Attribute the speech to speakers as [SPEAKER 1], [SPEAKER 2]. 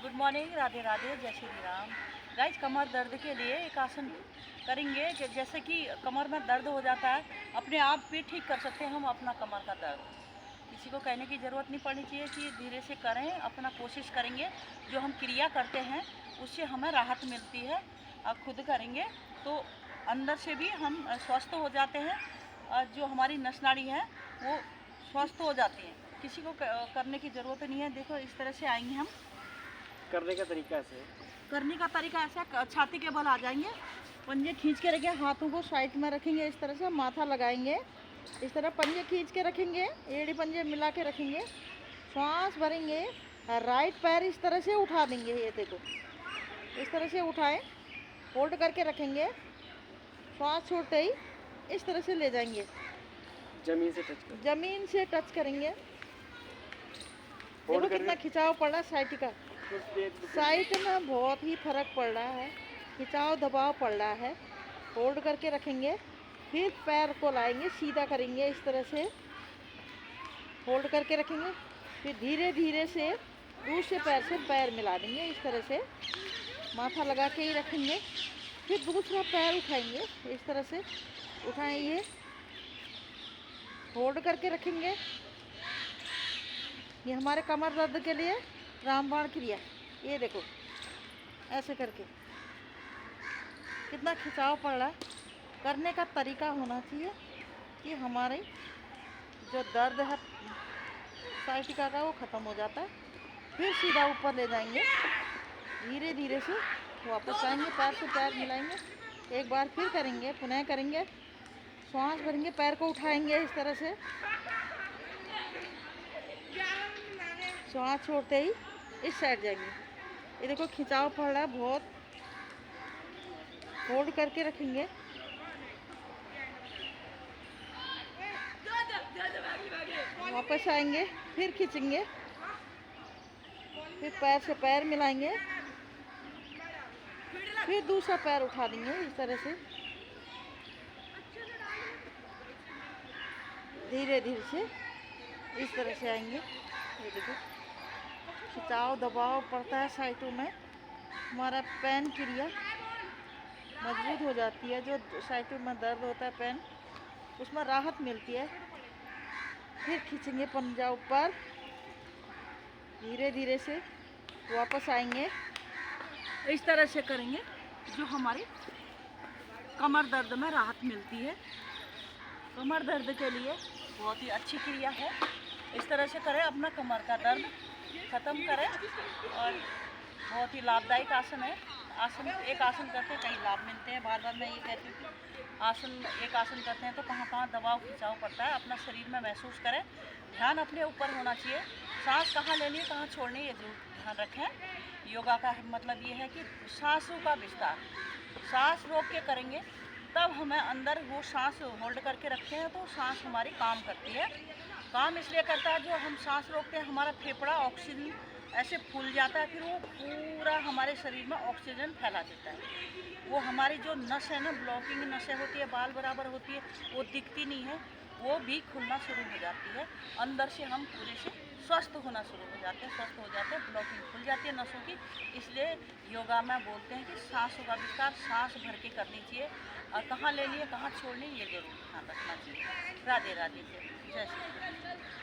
[SPEAKER 1] Good morning, Radhe Radhe, जय Shri Ram. Guys, कमर दर्द के लिए एक आसन करेंगे कि जैसे कि कमर में दर्द हो जाता है, अपने आप भी ठीक कर सकते हैं हम अपना कमर का दर्द। किसी को कहने की ज़रूरत नहीं पड़नी चाहिए कि धीरे से करें, अपना कोशिश करेंगे। जो हम क्रिया करते हैं उससे हमें राहत मिलती है। खुद करेंगे तो अंदर से भी हम स्वस्थ हो जाते हैं और जो हमारी नस नाड़ी है वो स्वस्थ हो जाती हैं। किसी को करने की ज़रूरत नहीं है। देखो, इस तरह से आएंगे हम।
[SPEAKER 2] करने का तरीका ऐसे
[SPEAKER 1] करने का तरीका ऐसा, छाती के बल आ जाएंगे, पंजे खींच के रखेंगे, हाथों को साइड में रखेंगे, इस तरह से माथा लगाएंगे, इस तरह पंजे खींच के रखेंगे, एड़ी पंजे मिला के रखेंगे, श्वास भरेंगे, राइट पैर इस तरह से उठा देंगे। ये देखो, इस तरह से उठाएं, होल्ड करके रखेंगे, श्वास छोड़ते ही इस तरह से ले जाएंगे, जमीन से टच करेंगे। देखो कितना खिंचाव पड़ रहा है साइड का। साइड में बहुत ही फर्क पड़ रहा है, खिंचाव दबाव पड़ रहा है। होल्ड करके रखेंगे, फिर पैर को लाएंगे, सीधा करेंगे, इस तरह से होल्ड करके रखेंगे, फिर धीरे धीरे से दूसरे पैर से पैर मिला देंगे, इस तरह से माथा लगा के ही रखेंगे। फिर दूसरा पैर उठाएंगे, इस तरह से उठाएंगे, होल्ड करके रखेंगे। ये हमारे कमर दर्द के लिए रामबाण क्रिया। ये देखो, ऐसे करके कितना खिंचाव पड़ रहा है। करने का तरीका होना चाहिए कि हमारे जो दर्द है साइटिका का वो ख़त्म हो जाता है। फिर सीधा ऊपर ले जाएंगे, धीरे धीरे से वापस आएंगे, पैर से पैर मिलाएंगे, एक बार फिर करेंगे, पुनः करेंगे, श्वास भरेंगे, पैर को उठाएंगे, इस तरह से श्वास छोड़ते ही इस साइड जाएंगे। ये देखो खिंचाव पड़ रहा है बहुत, होल्ड करके रखेंगे, वापस आएंगे, फिर खींचेंगे, फिर पैर से पैर मिलाएंगे, फिर दूसरा पैर उठा देंगे, इस तरह से धीरे धीरे से इस तरह से आएंगे। ये देखो खिंचाव दबाव पड़ता है साइटों में, हमारा पैन क्रिया मजबूत हो जाती है। जो साइटों में दर्द होता है पैन, उसमें राहत मिलती है। फिर खींचेंगे पंजा ऊपर, धीरे धीरे से वापस आएंगे, इस तरह से करेंगे जो हमारी कमर दर्द में राहत मिलती है। कमर दर्द के लिए बहुत ही अच्छी क्रिया है। इस तरह से करें, अपना कमर का दर्द ख़त्म करें और बहुत ही लाभदायक आसन है। एक आसन करते हैं, कई लाभ मिलते हैं। बार बार मैं ये कहती हूँ कि एक आसन करते हैं तो कहाँ कहाँ दबाव खिंचाव पड़ता है अपना शरीर में महसूस करें। ध्यान अपने ऊपर होना चाहिए, सांस कहाँ लेनी है कहाँ छोड़नी है ये जरूर ध्यान रखें। योगा का मतलब ये है कि सांसों का विस्तार, सांस रोक के करेंगे तब हमें अंदर वो सांस होल्ड करके रखते हैं तो सांस हमारी काम करती है। काम इसलिए करता है, जो हम सांस रोकते हैं हमारा फेफड़ा ऑक्सीजन ऐसे फूल जाता है, फिर वो पूरा हमारे शरीर में ऑक्सीजन फैला देता है। वो हमारी जो नस है ना, ब्लॉकिंग नसें होती है, बाल बराबर होती है, वो दिखती नहीं है, वो भी खुलना शुरू हो जाती है। अंदर से हम पूरे से स्वस्थ होना शुरू हो जाते हैं, स्वस्थ हो जाते हैं, ब्लॉकिंग खुल जाती है नसों की। इसलिए योगा में बोलते हैं कि सांसों का विस्तार सांस भर के करनी चाहिए और कहाँ लेनी है कहाँ छोड़नी है ये जरूर ध्यान रखना चाहिए। राधे राधे, जय श्री राम।